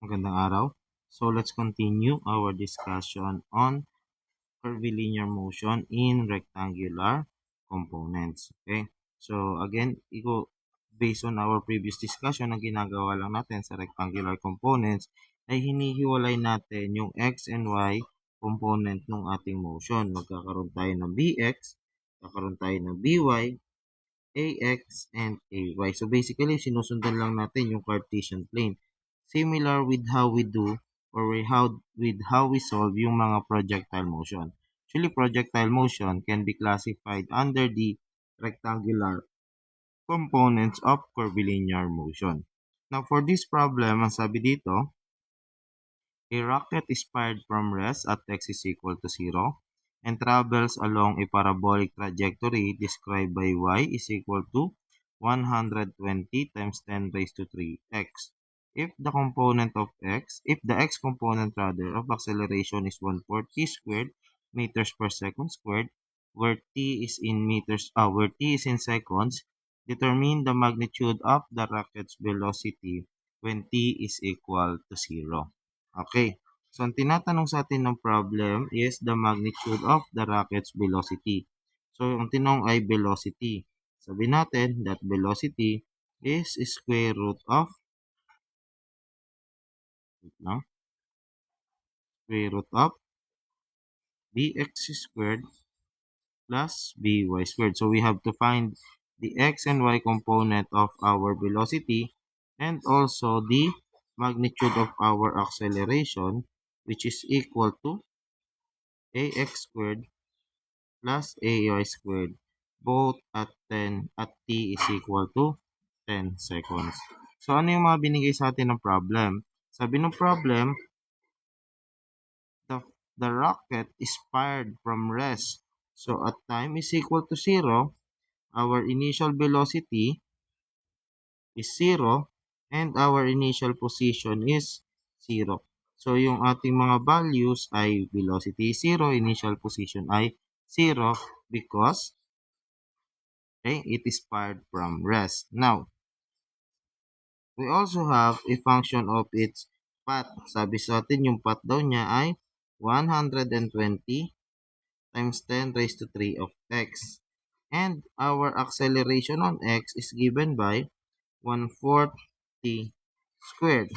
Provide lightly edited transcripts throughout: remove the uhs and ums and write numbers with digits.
Magandang araw. So let's continue our discussion on curvilinear motion in rectangular components. Okay? So again, based on our previous discussion, ang ginagawa lang natin sa rectangular components ay hinihiwalay natin yung x and y component ng ating motion. Magkakaroon tayo ng bx, magkakaroon tayo ng by, ax, and ay. So basically, sinusundan lang natin yung Cartesian plane. Similar with how we do or with how we solve yung mga projectile motion. Actually, projectile motion can be classified under the rectangular components of curvilinear motion. Now, for this problem, ang sabi dito, a rocket is fired from rest at x is equal to 0 and travels along a parabolic trajectory described by y is equal to 120 times 10 raised to 3x. If the x component rather of acceleration is 1/4 t squared meters per second squared, where t is in seconds, determine the magnitude of the rocket's velocity when t is equal to 0. Okay. So, ang tinatanong sa atin ng problem is the magnitude of the rocket's velocity. So, ang tinong ay velocity. Sabi natin that velocity is square root of bx squared plus by squared. So, we have to find the x and y component of our velocity and also the magnitude of our acceleration, which is equal to ax squared plus ay squared, both at t is equal to 10 seconds. So, ano yung mga binigay sa atin ng problem? Sabi ng problem, the rocket is fired from rest. So, at time is equal to 0, our initial velocity is 0 and our initial position is 0. So, yung ating mga values ay velocity is 0, initial position ay 0 because it is fired from rest. Now, we also have a function of its path. Sabi sa atin yung path daw niya ay 120 times 10 raised to 3 of x. And our acceleration on x is given by 1/4 t squared.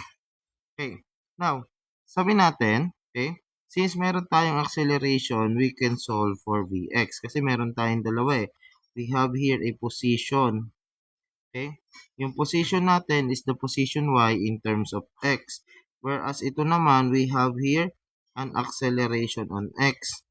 Okay. Now, sabi natin, okay, since meron tayong acceleration, we can solve for vx. Kasi meron tayong dalawa eh. We have here a position. Okay? Yung position natin is the position y in terms of x. Whereas ito naman, we have here an acceleration on x.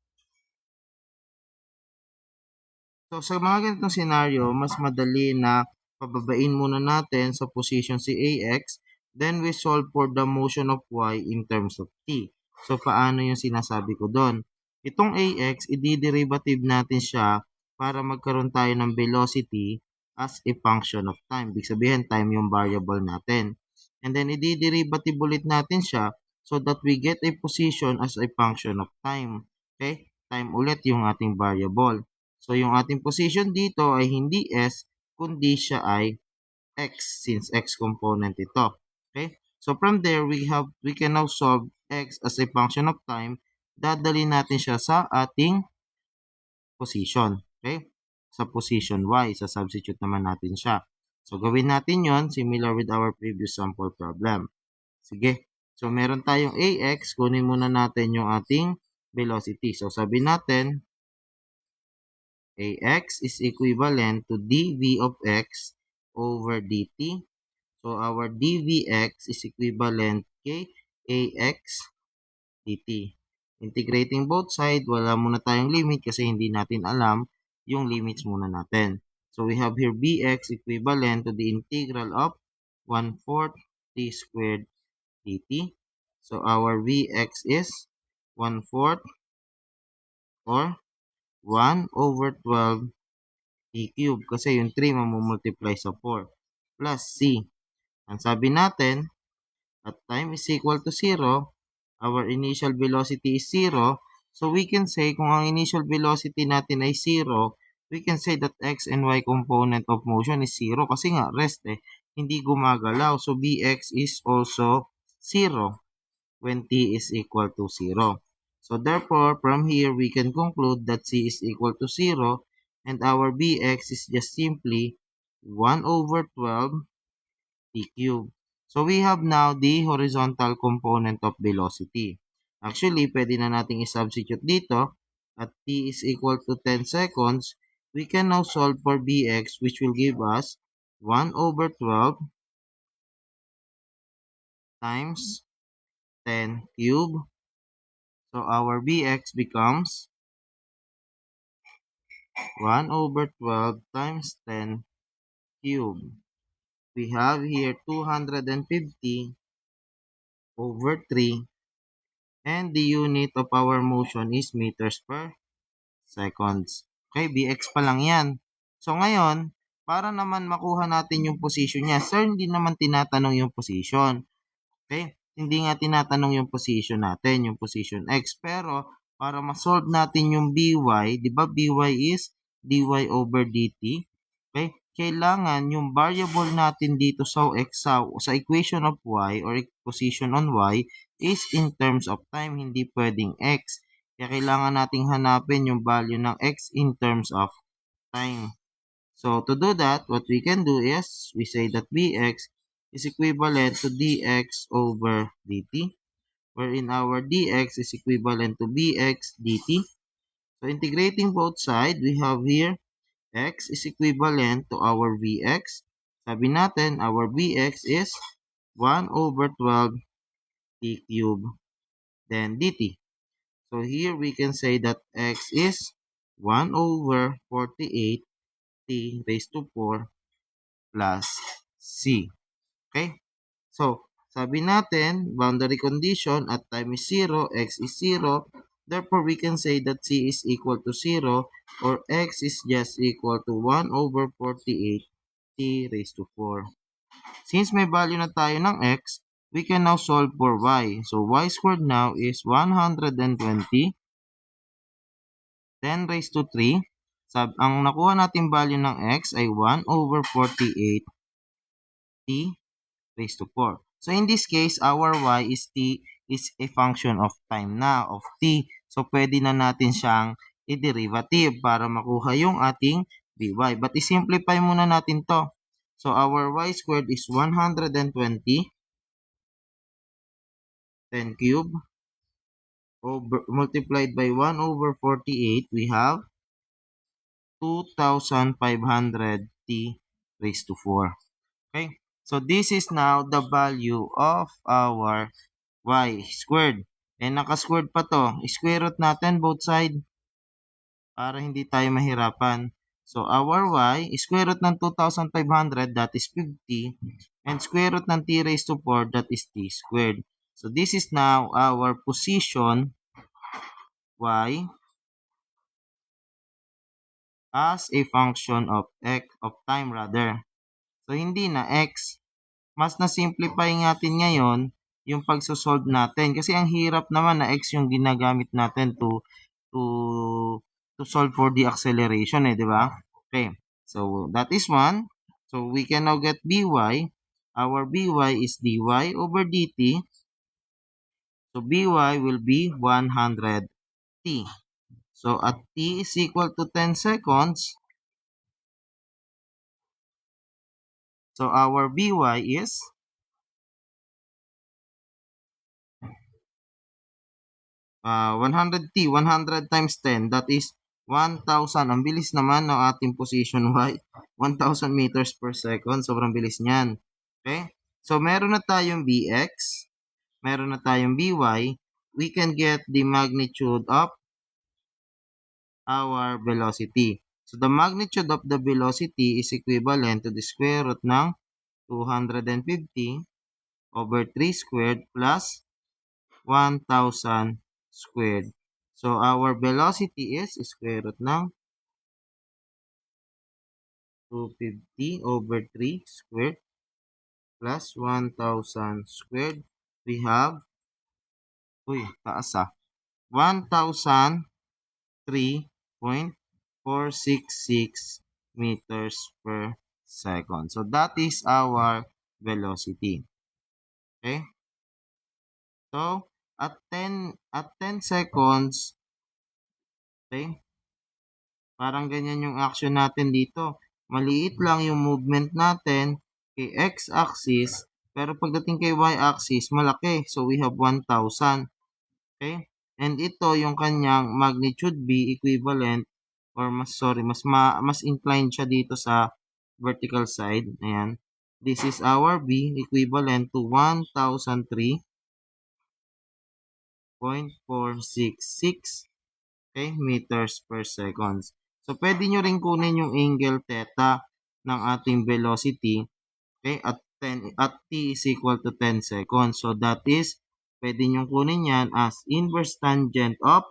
So, sa mga ganitong scenario, mas madali na pababain muna natin sa position si ax, then we solve for the motion of y in terms of t. So, paano yung sinasabi ko doon? Itong ax, i-derivative natin siya para magkaroon tayo ng velocity as a function of time. Ibig sabihin, time yung variable natin. And then, i-derivative ulit natin siya so that we get a position as a function of time. Okay? Time ulit yung ating variable. So, yung ating position dito ay hindi s, kundi siya ay x, since x component ito. Okay? So, from there, we can now solve x as a function of time. Dadali natin siya sa ating position. Okay? Sa position y, sa substitute naman natin siya. So, gawin natin yon similar with our previous sample problem. Sige. So, meron tayong ax, kunin muna natin yung ating velocity. So, sabi natin, ax is equivalent to dv of x over dt. So, our dvx is equivalent kay ax dt. Integrating both sides, wala muna tayong limit kasi hindi natin alam yung limits muna natin. So, we have here bx equivalent to the integral of 1/4 t squared dt. So, our vx is 1/4 or 1 over 12 t cube kasi yung 3 mamumultiply sa 4 plus c. Ang sabi natin, at time is equal to 0, our initial velocity is 0. So we can say kung ang initial velocity natin ay 0, we can say that x and y component of motion is 0 kasi nga rest hindi gumagalaw. So bx is also 0 when t is equal to 0. So therefore, from here, we can conclude that c is equal to 0 and our bx is just simply 1 over 12 t cubed. So we have now the horizontal component of velocity. Actually, pwede na nating i-substitute dito at t is equal to 10 seconds. We can now solve for bx which will give us 1 over 12 times 10 cubed. So our bx becomes 1 over 12 times 10 cubed. We have here 250 over 3 and the unit of our motion is meters per seconds. Okay, bx pa lang yan. So ngayon, para naman makuha natin yung position niya, sir, hindi naman tinatanong yung position. Okay? Hindi nga tinatanong yung position natin, yung position x. Pero, para ma-solve natin yung by, di ba by is dy over dt? Okay? Kailangan yung variable natin dito sa x, sa equation of y or position on y is in terms of time, hindi pwedeng x. Kaya kailangan nating hanapin yung value ng x in terms of time. So, to do that, what we can do is, we say that bx is equivalent to dx over dt, wherein our dx is equivalent to bx dt. So, integrating both sides, we have here x is equivalent to our vx. Sabi natin, our vx is 1 over 12 t cubed, then dt. So, here we can say that x is 1 over 48 t raised to 4 plus c. Okay? So, sabi natin, boundary condition at time is 0, x is 0. Therefore, we can say that c is equal to 0 or x is just equal to 1 over 48 t raised to 4. Since may value na tayo ng x, we can now solve for y. So, y squared now is 120 10 raised to 3. Ang nakuha natin value ng x ay 1 over 48 t raised to 4. So in this case, our y is t is a function of time na, of t. So pwede na natin siyang i-derivative para makuha yung ating by. But i-simplify muna natin to. So our y squared is 120 10 cube over, multiplied by 1 over 48, we have 2,500 t raised to 4. Okay? So this is now the value of our y squared. And naka-squared pa to. Square root natin both side para hindi tayo mahirapan. So our y, square root ng 2,500, that is 50. And square root ng t raised to 4, that is t squared. So this is now our position y as a function of time rather. So hindi na x. Mas na-simplify natin ngayon yung pagsosolve natin. Kasi ang hirap naman na x yung ginagamit natin to to solve for the acceleration di ba? Okay. So that is one. So we can now get by. Our by is dy over dt. So by will be 100 t. So at t is equal to 10 seconds, so our by is 100t, 100 times 10, that is 1,000. Ang bilis naman ng ating position y, 1,000 meters per second. Sobrang bilis niyan. Okay? So, meron na tayong bx, meron na tayong by. We can get the magnitude of our velocity. So, the magnitude of the velocity is equivalent to the square root ng 250 over 3 squared plus 1,000 squared. So, our velocity is square root ng 250 over 3 squared plus 1,000 squared. We have, taas 1,003.466 meters per second. So, that is our velocity. Okay? So, at 10 seconds, okay, parang ganyan yung action natin dito. Maliit lang yung movement natin kay x-axis, pero pagdating kay y-axis, malaki. So, we have 1,000. Okay? And ito yung kanyang magnitude B equivalent or mas inclined siya dito sa vertical side. Ayan. This is our B equivalent to 1,003.466, okay, meters per seconds. So, pwede nyo rin kunin yung angle theta ng ating velocity, okay, at t is equal to 10 seconds. So, that is, pwede nyo kunin yan as inverse tangent of,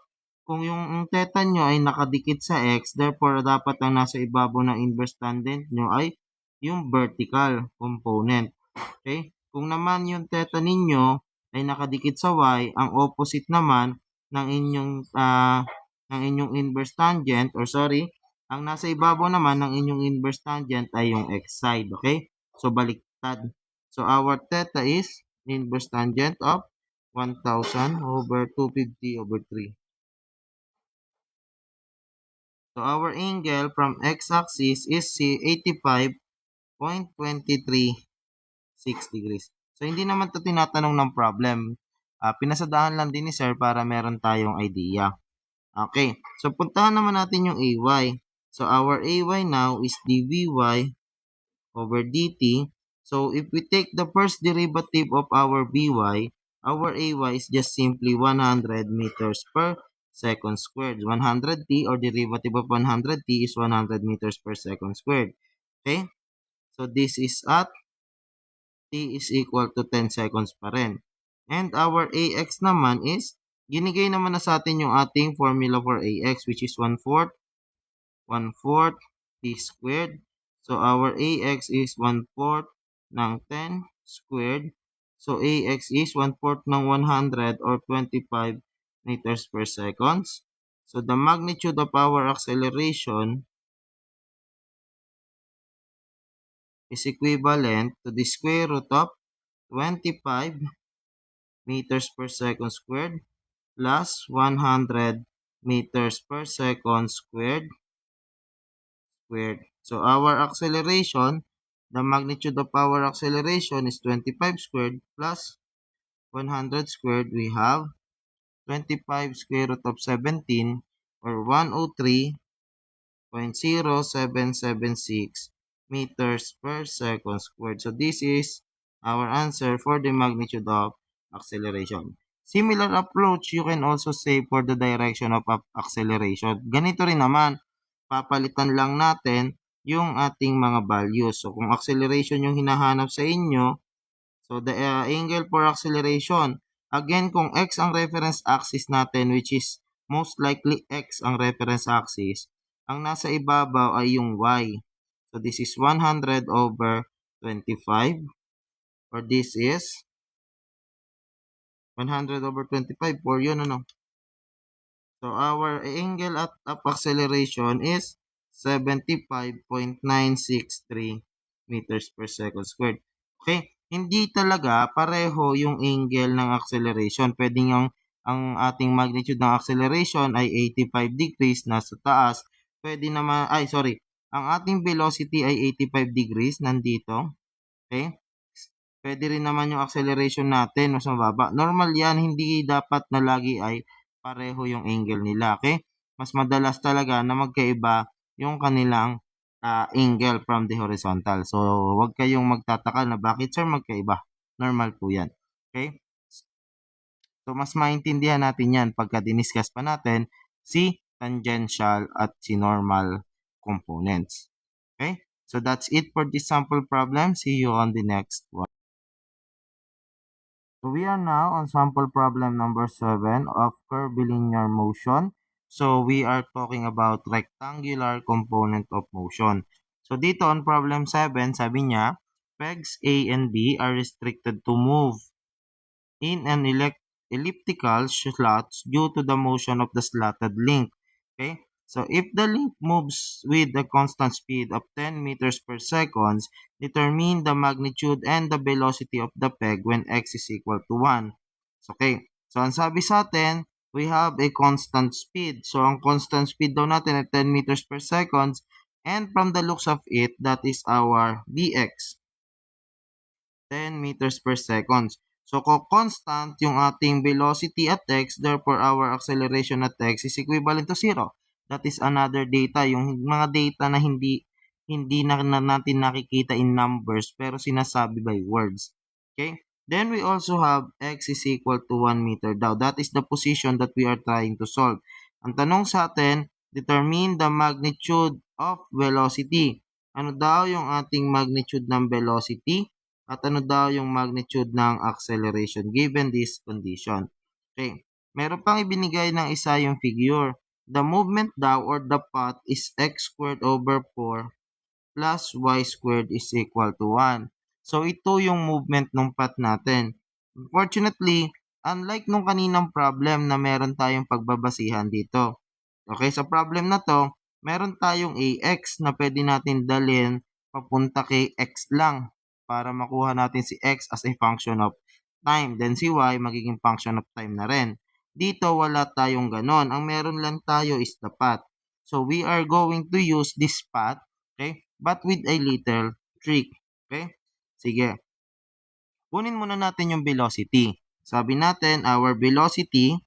kung yung theta nyo ay nakadikit sa x, therefore, dapat ang nasa ibabaw ng inverse tangent nyo ay yung vertical component. Okay? Kung naman yung theta ninyo ay nakadikit sa y, ang opposite naman ng inyong inverse tangent, or sorry, ang nasa ibabaw naman ng inyong inverse tangent ay yung x side. Okay? So, baliktad. So, our theta is inverse tangent of 1,000 over 250 over 3. So, our angle from x-axis is 85.236 degrees. So, hindi naman ito tinatanong ng problem. Pinasadahan lang din ni sir para meron tayong idea. Okay. So, puntahan naman natin yung AY. So, our AY now is dvy over dt. So, if we take the first derivative of our by, our AY is just simply 100 meters per second squared. 100t or derivative of 100t is 100 meters per second squared. Okay? So, this is at t is equal to 10 seconds pa rin. And our AX naman is, ginigay naman na sa atin yung ating formula for AX, which is 1/4 t squared. So, our AX is 1/4 ng 10 squared. So, AX is 1/4 ng 100 or 25 meters per seconds. So, the magnitude of our acceleration is equivalent to the square root of 25 meters per second squared plus 100 meters per second squared. So, our acceleration, the magnitude of our acceleration is 25 squared plus 100 squared. We have 25 square root of 17 or 103.0776 meters per second squared. So, this is our answer for the magnitude of acceleration. Similar approach, you can also say for the direction of acceleration. Ganito rin naman, papalitan lang natin yung ating mga values. So, kung acceleration yung hinahanap sa inyo, so the angle for acceleration, again, kung x ang reference axis natin, which is most likely x ang reference axis, ang nasa ibabaw ay yung y. So, this is 100 over 25, or this is 100 over 25 for yun, ano? So, our angle of acceleration is 75.963 meters per second squared. Okay? Hindi talaga pareho yung angle ng acceleration. Pwedeng ang ating magnitude ng acceleration ay 85 degrees nasa taas. Pwede naman, ang ating velocity ay 85 degrees nandito. Okay? Pwede rin naman yung acceleration natin mas mababa. Normal yan, hindi dapat na lagi ay pareho yung angle nila. Okay? Mas madalas talaga na magkaiba yung kanilang angle from the horizontal. So, huwag kayong magtataka na bakit sir magkaiba. Normal po yan. Okay? So, mas maintindihan natin yan pagka diniscuss pa natin si tangential at si normal components. Okay? So, that's it for this sample problem. See you on the next one. So we are now on sample problem number 7 of curvilinear motion. So we are talking about rectangular component of motion. So dito on problem 7, sabi niya, pegs A and B are restricted to move in an elliptical slots due to the motion of the slotted link. Okay? So if the link moves with a constant speed of 10 meters per second, determine the magnitude and the velocity of the peg when x is equal to 1. Okay. So, ang sabi sa atin, we have a constant speed. So, ang constant speed daw natin ay 10 meters per second. And from the looks of it, that is our dx, 10 meters per second. So, constant yung ating velocity at x, therefore our acceleration at x is equivalent to 0. That is another data, yung mga data na hindi na natin nakikita in numbers pero sinasabi by words. Okay? Then we also have x is equal to 1 meter daw. That is the position that we are trying to solve. Ang tanong sa atin, determine the magnitude of velocity. Ano daw yung ating magnitude ng velocity? At ano daw yung magnitude ng acceleration given this condition. Okay. Meron pang ibinigay ng isa yung figure. The movement daw or the path is x squared over 4 plus y squared is equal to 1. So, ito yung movement ng path natin. Unfortunately, unlike nung kaninang problem na meron tayong pagbabasihan dito. Okay, sa problem na to, meron tayong ax na pwede natin dalhin papunta kay x lang para makuha natin si x as a function of time. Then si y magiging function of time na rin. Dito wala tayong ganon. Ang meron lang tayo is the path. So we are going to use this path, okay, but with a little trick. Okay? Sige. Kunin muna natin yung velocity. Sabi natin, our velocity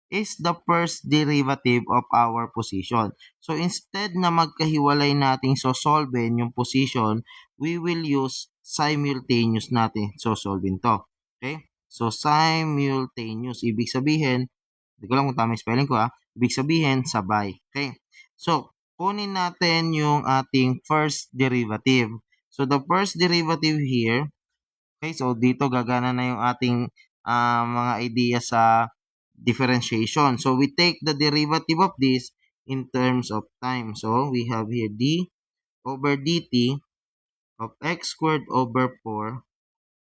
is the first derivative of our position. So instead na magkahiwalay nating sosolvein yung position, we will use simultaneous natin sosolvein to. Okay? So simultaneous, ibig sabihin, hindi ko lang kung tama yung spelling ko ibig sabihin sabay. Okay? So, kunin natin yung ating first derivative. So the first derivative here, okay, so dito gagana na yung ating mga idea sa differentiation. So we take the derivative of this in terms of time. So we have here d over dt of x squared over 4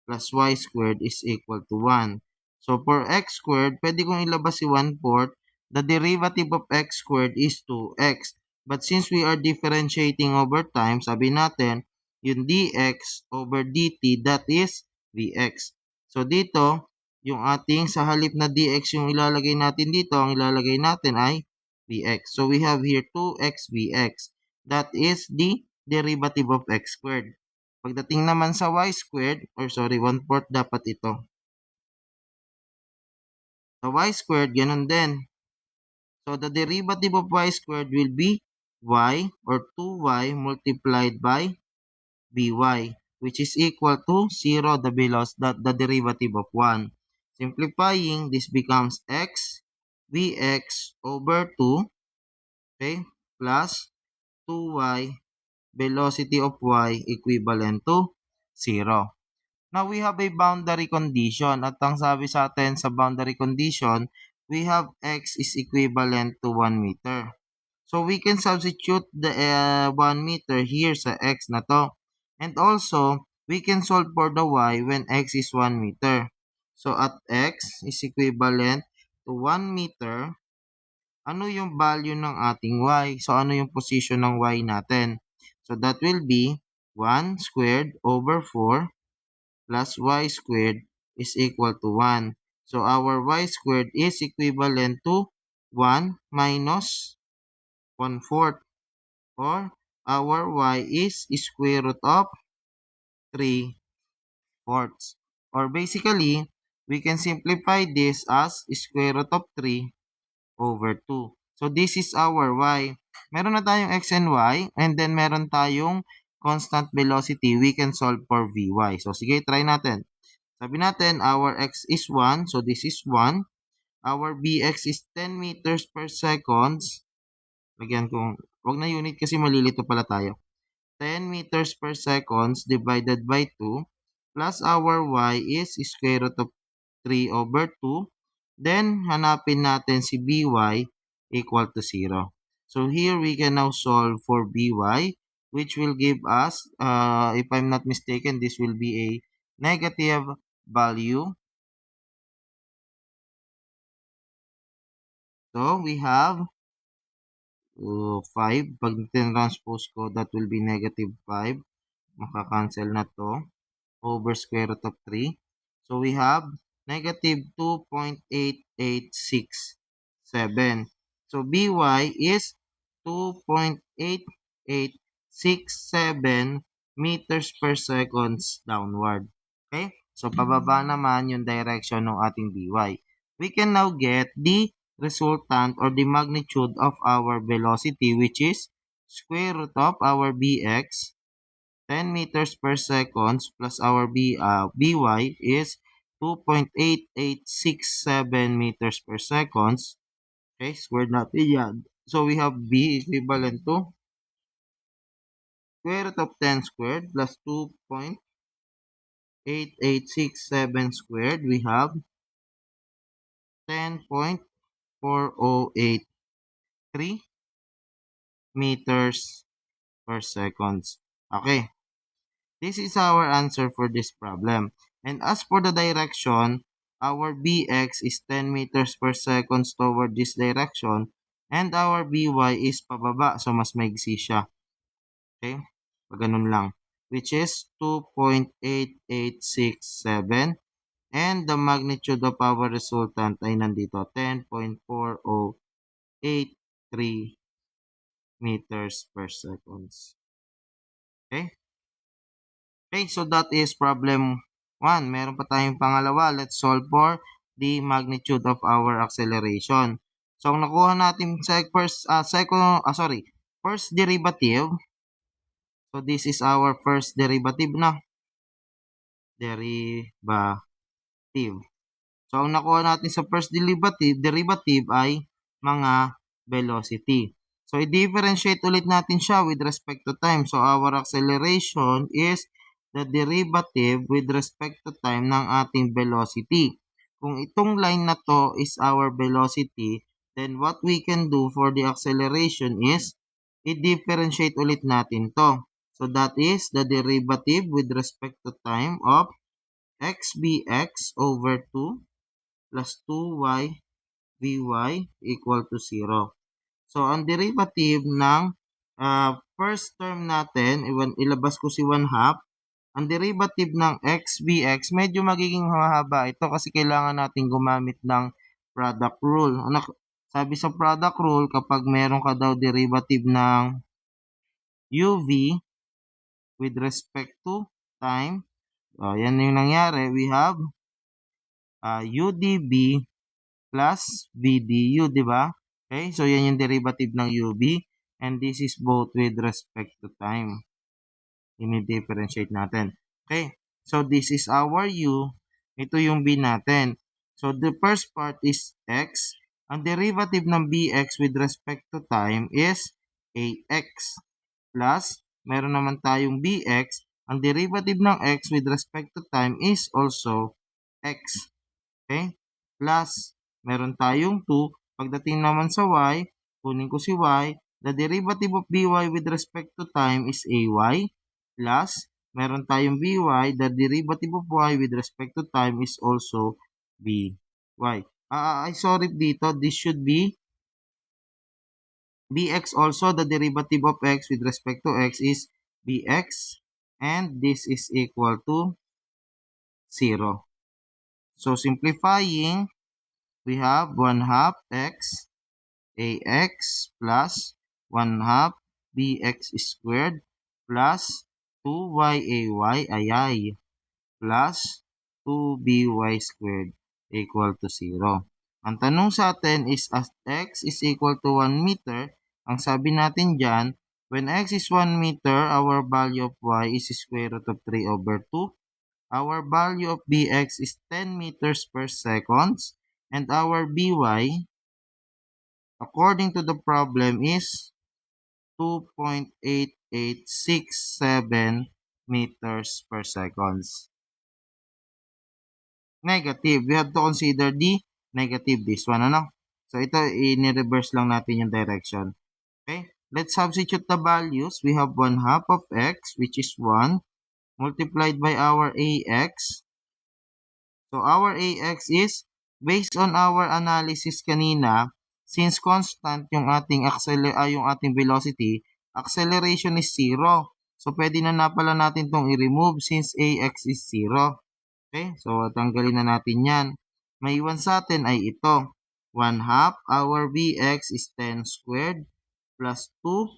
plus y squared is equal to 1. So for x squared, pwede kong ilabas si 1/4. The derivative of x squared is 2x. But since we are differentiating over time, sabi natin, yung dx over dt, that is vx. So dito, yung ating sa halip na dx yung ilalagay natin dito, ang ilalagay natin ay vx. So we have here 2x vx. That is the derivative of x squared. Pagdating naman sa y squared, or sorry, 1/4 dapat ito. Sa y squared, ganun din. So, the derivative of y squared will be y or 2y multiplied by by, which is equal to 0, the derivative of 1. Simplifying, this becomes x vx over 2, okay, plus 2y velocity of y equivalent to 0. Now, we have a boundary condition at ang sabi sa atin sa boundary condition, we have x is equivalent to 1 meter. So, we can substitute the 1 meter here sa x na to. And also, we can solve for the y when x is 1 meter. So, at x is equivalent to 1 meter, ano yung value ng ating y? So, ano yung position ng y natin? So, that will be 1 squared over 4 plus y squared is equal to 1. So, our y squared is equivalent to 1 minus 1/4 or our y is square root of 3/4. Or basically, we can simplify this as square root of 3 over 2. So, this is our y. Meron na tayong x and y and then meron tayong constant velocity. We can solve for vy. So, sige, try natin. Sabi natin, our x is 1. So, this is 1. Our bx is 10 meters per seconds. Lagyan kong, wag na unit kasi malilito pala tayo. 10 meters per seconds divided by 2 plus our y is square root of 3 over 2. Then, hanapin natin si by equal to 0. So, here we can now solve for by, which will give us, if I'm not mistaken, this will be a negative value. So, we have 5. Pag tinranspose ko, that will be negative 5. Makakancel na to. Over square root of 3. So, we have negative 2.8867. So By is 2.8867 meters per seconds downward. Okay? So pababa naman yung direction ng ating By. We can now get the resultant or the magnitude of our velocity, which is square root of our Bx 10 meters per second plus our By is 2.8867 meters per second. Okay, squared natin yan. So we have B equivalent to square root of 10 squared plus 2.8867 squared. We have 10.4083 meters per seconds. Okay, this is our answer for this problem. And as for the direction, our Bx is 10 meters per second toward this direction and our By is pababa. So, mas maigsi siya. Okay? Pag ganun lang. Which is 2.8867 and the magnitude of our resultant ay nandito 10.4083 meters per seconds. Okay? Okay, so that is problem 1. Meron pa tayong pangalawa. Let's solve for the magnitude of our acceleration. So, ang nakuha natin first derivative. So, this is our first derivative na. Derivative. So, ang nakuha natin sa first derivative ay mga velocity. So, i-differentiate ulit natin siya with respect to time. So, our acceleration is the derivative with respect to time ng ating velocity. Kung itong line na to is our velocity, then what we can do for the acceleration is i-differentiate ulit natin to. So, that is the derivative with respect to time of xbx over 2 plus 2y Vy equal to 0. So, ang derivative ng first term natin, ilabas ko si 1 half. Ang derivative ng xbx, medyo magiging mahaba ito kasi kailangan natin gumamit ng product rule. Sabi sa product rule, kapag meron ka daw derivative ng uv with respect to time, yan yung nangyari. We have udv plus VDU, di ba? Okay, so yan yung derivative ng UV and this is both with respect to time. Ini-differentiate natin. Okay, so this is our U. Ito yung B natin. So the first part is X. Ang derivative ng BX with respect to time is AX plus meron naman tayong BX. Ang derivative ng X with respect to time is also X. Okay? Plus, meron tayong 2. Pagdating naman sa y, kunin ko si y. The derivative of by with respect to time is ay. Plus, meron tayong by. The derivative of y with respect to time is also by. Sorry dito. This should be bx also. The derivative of x with respect to x is bx. And this is equal to 0. So, simplifying, we have 1 half x ax plus 1 half bx squared plus 2y plus 2by squared equal to 0. Ang tanong sa atin is as x is equal to 1 meter, ang sabi natin dyan, when x is 1 meter, our value of y is square root of 3 over 2. Our value of bx is 10 meters per second. And our by, according to the problem, is 2.8867 meters per second. Negative. We have to consider the negative, this one, ano? So, ito, i-reverse lang natin yung direction. Okay? Let's substitute the values. We have 1 half of x, which is 1, multiplied by our ax. So, our ax is, based on our analysis kanina, since constant yung ating velocity, acceleration is 0. So, pwede na pala natin itong i-remove since ax is 0. Okay? So, tanggalin na natin yan. May iwan sa atin ay ito. 1/2 our bx is 10 squared plus 2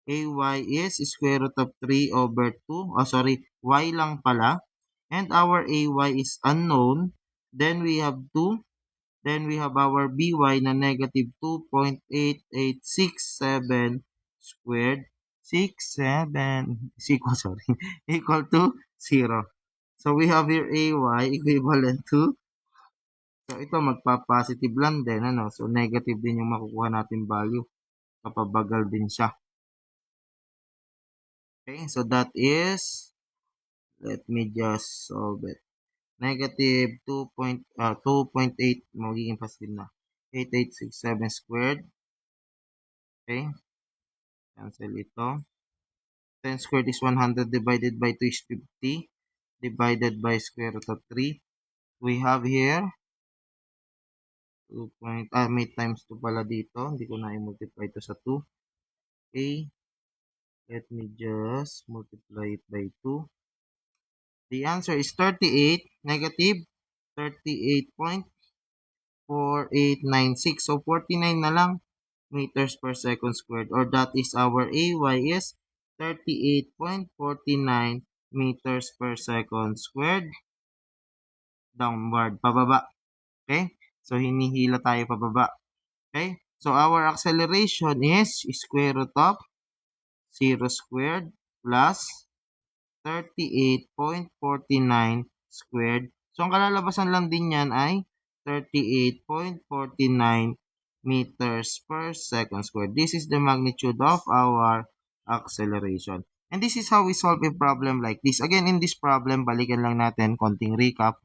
ay is square root of 3 over 2. Oh, sorry, y lang pala. And our ay is unknown. Then we have 2. Then we have our by na negative 2.8867 squared 67 is equal, sorry, equal to 0. So we have here ay equivalent to, so ito magpa-positive lang din, ano? So negative din yung makukuha natin value. Papabagal din siya. Okay, so that is, let me just solve it. Negative 2.8 magiging positive na. 8867 squared. Okay, cancel ito. 10 squared is 100 divided by 2 is 50 divided by square root of 3. We have here 2 may times 2 pala dito. Hindi ko na i-multiply ito sa 2. Okay, let me just multiply it by 2. The answer is 38 negative 38.4896. So 49 na lang meters per second squared, or that is our ay is 38.49 meters per second squared downward, pababa. Okay? So hinihila tayo pababa. Okay? So our acceleration is square root of 0 squared plus 38.49 squared. So ang kalalabasan lang din yan ay 38.49 meters per second squared. This is the magnitude of our acceleration. And this is how we solve a problem like this. Again, in this problem, balikan lang natin konting recap.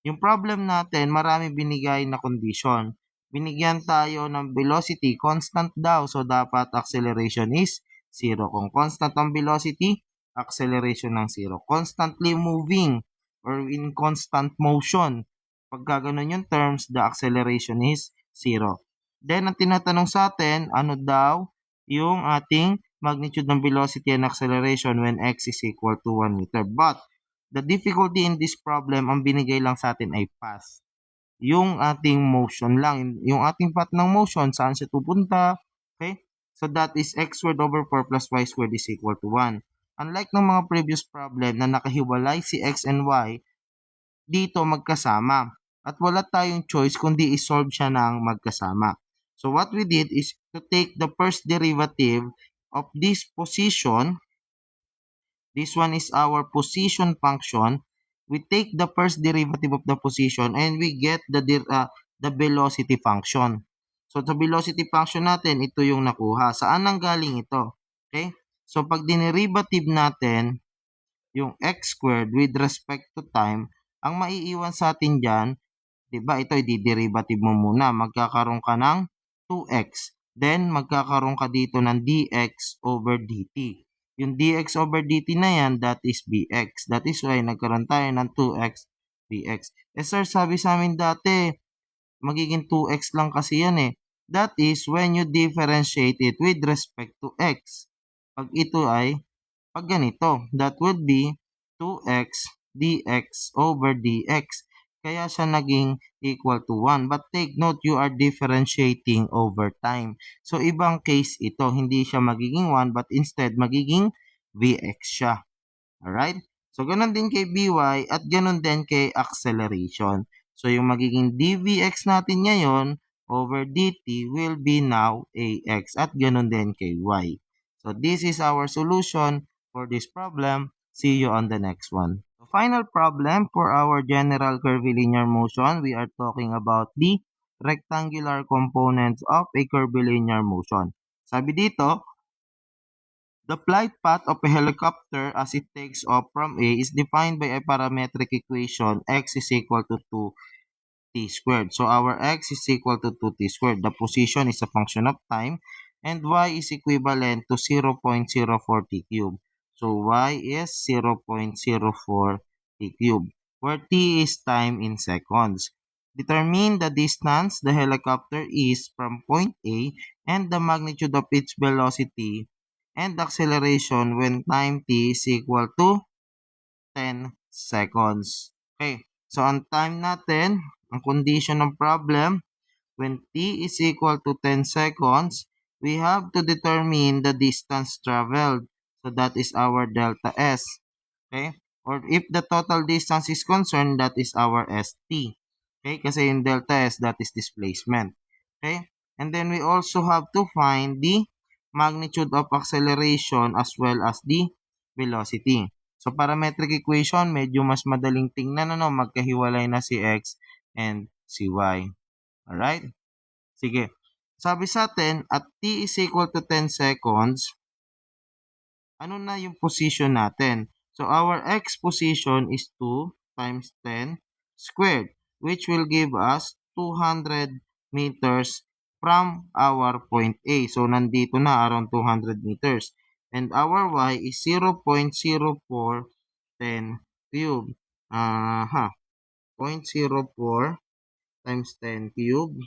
Yung problem natin, marami binigay na condition. Binigyan tayo ng velocity, constant daw. So, dapat acceleration is 0. Kung constant ang velocity, acceleration ng 0. Constantly moving or in constant motion. Pagka ganun yung terms, the acceleration is 0. Then, ang tinatanong sa atin, ano daw yung ating magnitude ng velocity and acceleration when x is equal to 1 meter. But, the difficulty in this problem, ang binigay lang sa atin ay path. Yung ating motion lang. Yung ating path ng motion, saan siya pupunta. Okay? So that is x squared over 4 plus y squared is equal to 1. Unlike ng mga previous problem na nakahiwalay si x and y, dito magkasama. At wala tayong choice kundi isolve siya ng magkasama. So what we did is to take the first derivative of this position. This one is our position function. We take the first derivative of the position and we get the velocity function. So, sa velocity function natin, ito yung nakuha. Saan nang galing ito? Okay? So, pag dinerivative natin yung x squared with respect to time, ang maiiwan sa atin dyan, diba, ito i-derivative mo muna. Magkakaroon ka ng 2x. Then, magkakaroon ka dito ng dx over dt. Yung dx over dt na yan, that is bx. That is why nagkaroon tayo ng 2x dx. Eh sir, sabi sa amin dati, magiging 2x lang kasi yan eh. That is when you differentiate it with respect to x. Pag ito ay, pag ganito, that would be 2x dx over dx. Kaya siya naging equal to 1. But take note, you are differentiating over time. So, ibang case ito. Hindi siya magiging 1, but instead, magiging Vx siya. Alright? So, ganun din kay By at ganun din kay acceleration. So, yung magiging dVx natin ngayon over dt will be now Ax at ganun din kay y. So, this is our solution for this problem. See you on the next one. The final problem for our general curvilinear motion, we are talking about the rectangular components of a curvilinear motion. Sabi dito, the flight path of a helicopter as it takes off from A is defined by a parametric equation x is equal to 2t squared. So our x is equal to 2t squared. The position is a function of time and y is equivalent to 0.04 t cubed. So y is 0.04 t cubed, where t is time in seconds. Determine the distance the helicopter is from point A and the magnitude of its velocity and acceleration when time t is equal to 10 seconds. Okay, so ang time natin, ang condition ng problem, when t is equal to 10 seconds, we have to determine the distance traveled. So that is our delta S. Okay? Or if the total distance is concerned, that is our ST. Okay? Kasi yung delta S, that is displacement. Okay? And then we also have to find the magnitude of acceleration as well as the velocity. So parametric equation, medyo mas madaling tingnan, ano, magkahiwalay na si X and si Y. Alright? Sige. Sabi sa atin, at t is equal to 10 seconds, ano na yung position natin? So, our x position is 2 times 10 squared, which will give us 200 meters from our point A. So, nandito na around 200 meters. And our y is 0.0410 cube. 0.04 times 10 cube,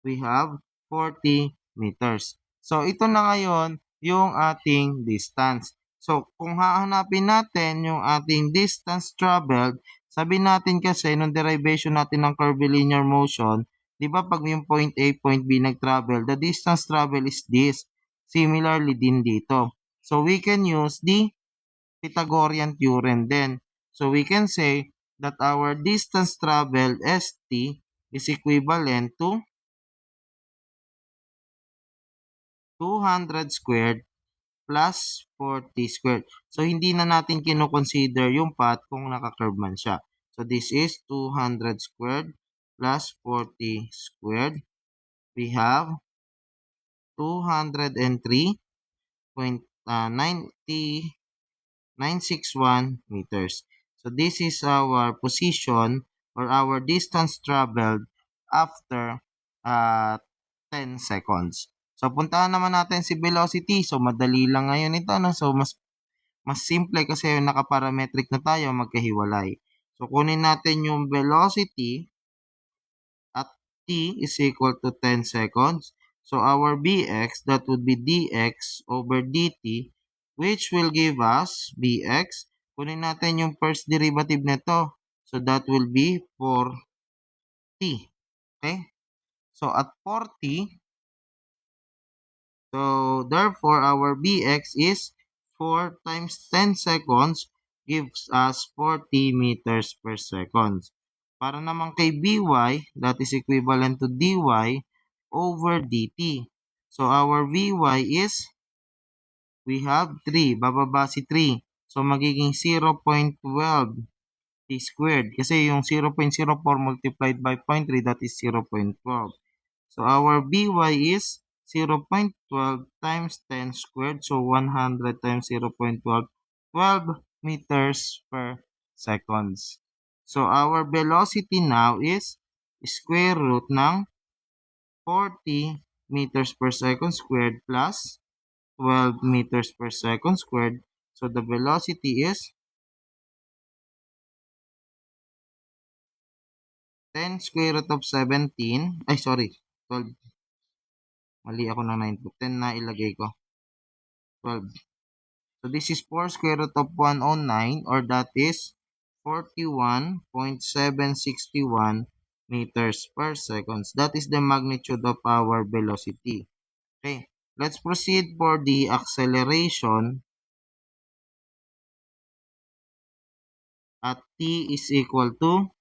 we have 40 meters. So, ito na ngayon yung ating distance. So, kung hahanapin natin yung ating distance traveled, sabi natin kasi nung derivation natin ng curvilinear motion, di ba pag yung point A, point B nag-travel, the distance travel is this. Similarly din dito. So, we can use the Pythagorean theorem then. So, we can say that our distance traveled ST is equivalent to 200 squared plus 40 squared. So, hindi na natin kinoconsider yung path kung naka-curve man siya. So, this is 200 squared plus 40 squared. We have 203.961 meters. So, this is our position or our distance traveled after uh, 10 seconds. So, puntahan naman natin si velocity. So, madali lang ngayon ito. No? So, mas simple kasi nakaparametric na tayo, magkahiwalay. So, kunin natin yung velocity at t is equal to 10 seconds. So, our bx, that would be dx over dt, which will give us bx. Kunin natin yung first derivative nito. So, that will be 4t. Okay? So, at 40, so, therefore, our Bx is 4 times 10 seconds gives us 40 meters per second. Para naman kay By, that is equivalent to dy over dt. So, our Vy is, we have 3. Bababa si 3. So, magiging 0.12 t squared. Kasi yung 0.04 multiplied by 0.3, that is 0.12. So, our By is 0.12 times 10 squared. So, 100 times 0.12, 12 meters per seconds. So, our velocity now is square root ng 40 meters per second squared plus 12 meters per second squared. So, the velocity is 10 square root of 17. Ay, sorry. 12. Mali ako ng 9. 10 na ilagay ko. 12. So, this is 4 square root of 109, or that is 41.761 meters per seconds. That is the magnitude of our velocity. Okay, let's proceed for the acceleration at t is equal to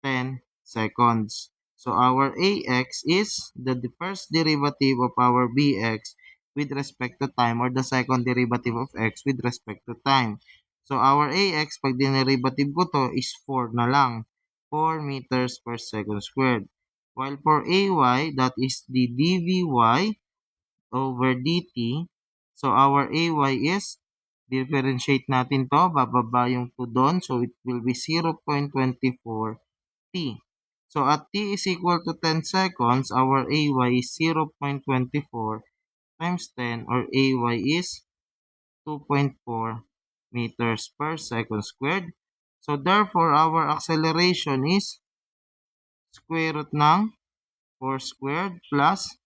10 seconds. So our AX is the first derivative of our BX with respect to time, or the second derivative of X with respect to time. So our AX, pag dinerivative ko to, is 4 na lang. 4 meters per second squared. While for AY, that is the dVy over dt. So our AY is, differentiate natin to, bababa yung 2 doon. So it will be 0.24 t. So, at t is equal to 10 seconds, our AY is 0.24 times 10, or AY is 2.4 meters per second squared. So, therefore, our acceleration is square root ng 4 squared plus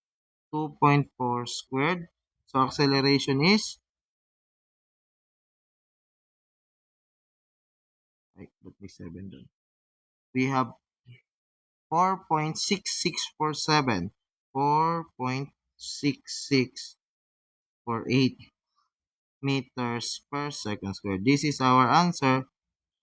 2.4 squared. So, acceleration is, ay, ba't 47 doon. We have 4.6647. 4.6648 meters per second squared. This is our answer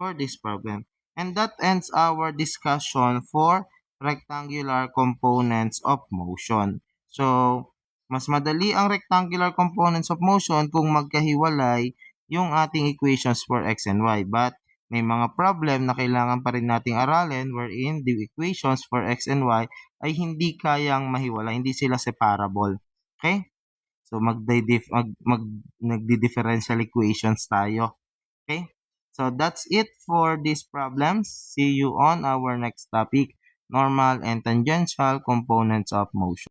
for this problem. And that ends our discussion for rectangular components of motion. So, mas madali ang rectangular components of motion kung magkahiwalay yung ating equations for x and y. But may mga problem na kailangan pa rin nating aralin wherein the equations for x and y ay hindi kayang mahiwalay, hindi sila separable. Okay? So, nagdi-differential equations tayo. Okay? So, that's it for these problems. See you on our next topic, normal and tangential components of motion.